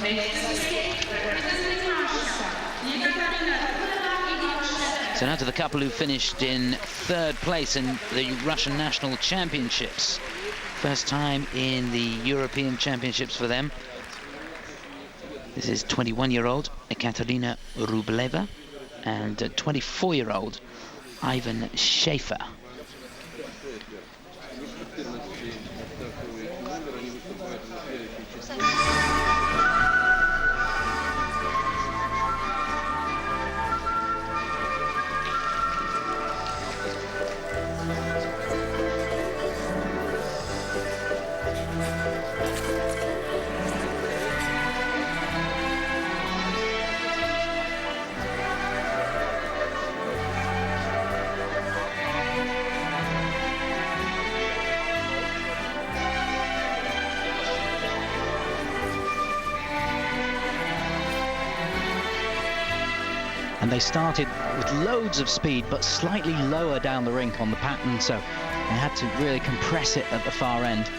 So now to the couple who finished in third place in the Russian National Championships. First time in the European Championships for them. This is 21-year-old Ekaterina Rubleva and 24-year-old Ivan Shefer. And they started with loads of speed, but slightly lower down the rink on the pattern, so they had to really compress it at the far end.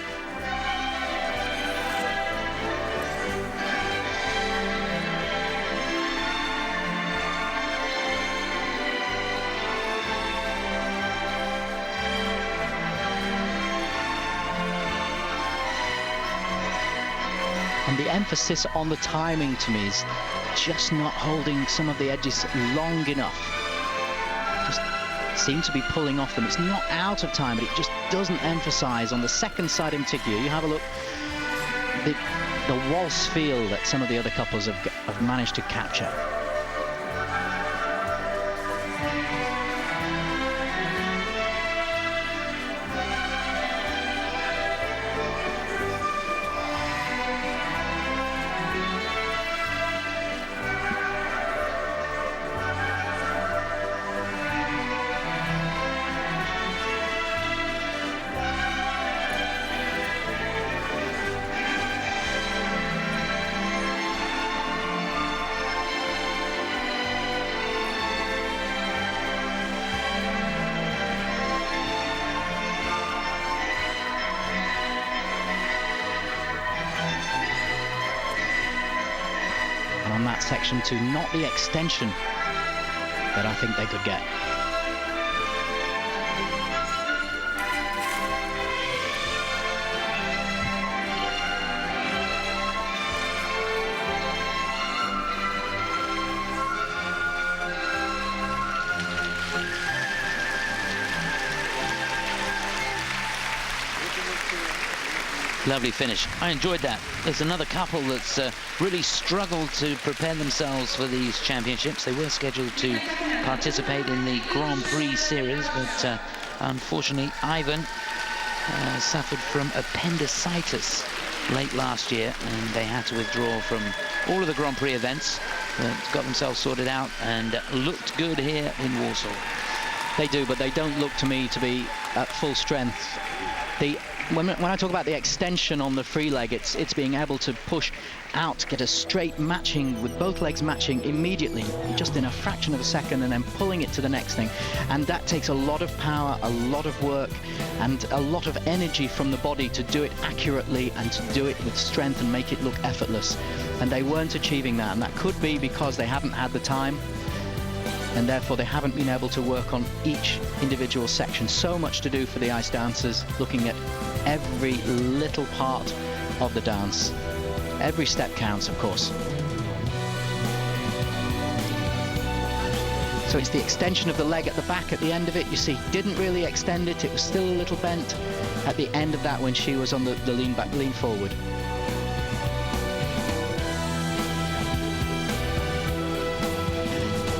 And the emphasis on the timing to me is just not holding some of the edges long enough. Just seems to be pulling off them. It's not out of time, but it just doesn't emphasize on the second side in particular. You have a look, the waltz feel that some of the other couples have managed to capture. On that section too, not the extension that I think they could get. Lovely finish. I enjoyed that. There's another couple that's really struggled to prepare themselves for these championships. They were scheduled to participate in the Grand Prix series, but unfortunately Ivan suffered from appendicitis late last year, and they had to withdraw from all of the Grand Prix events, but got themselves sorted out and looked good here in Warsaw. They do, but they don't look to me to be at full strength. When I talk about the extension on the free leg, it's being able to push out, get a straight matching with both legs matching immediately, just in a fraction of a second, and then pulling it to the next thing. And that takes a lot of power, a lot of work, and a lot of energy from the body to do it accurately and to do it with strength and make it look effortless. And they weren't achieving that, and that could be because they haven't had the time, and therefore they haven't been able to work on each individual section. So much to do for the ice dancers, looking at every little part of the dance. Every step counts, of course. So it's the extension of the leg at the back at the end of it. You see, didn't really extend it. It was still a little bent at the end of that when she was on the lean back, lean forward.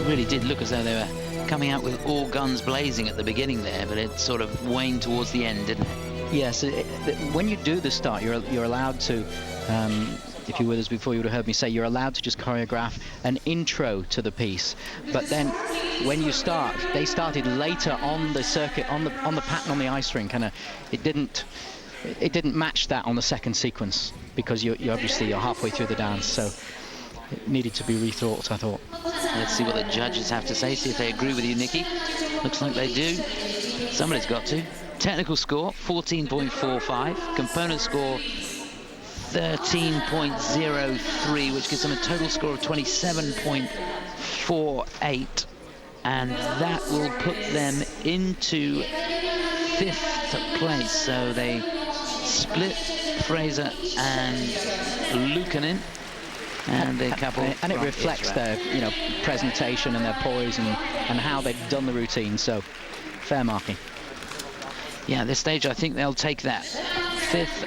It really did look as though they were coming out with all guns blazing at the beginning there, but it sort of waned towards the end, didn't it? Yes, when you do the start, you're allowed to, if you were with us before, you would have heard me say you're allowed to just choreograph an intro to the piece. But then when you start, they started later on the circuit, on the pattern on the ice rink, and it didn't match that on the second sequence, because you obviously you're halfway through the dance, so it needed to be rethought, I thought. Let's see what the judges have to say, see if they agree with you, Nikki. Looks like they do. Somebody's got to. Technical score 14.45, component score 13.03, which gives them a total score of 27.48, and that will put them into 5th place. So they split Fraser and Lukanen, and the couple. And it reflects their, presentation and their poise and how they've done the routine. So fair marking. Yeah, at this stage, I think they'll take that 5th.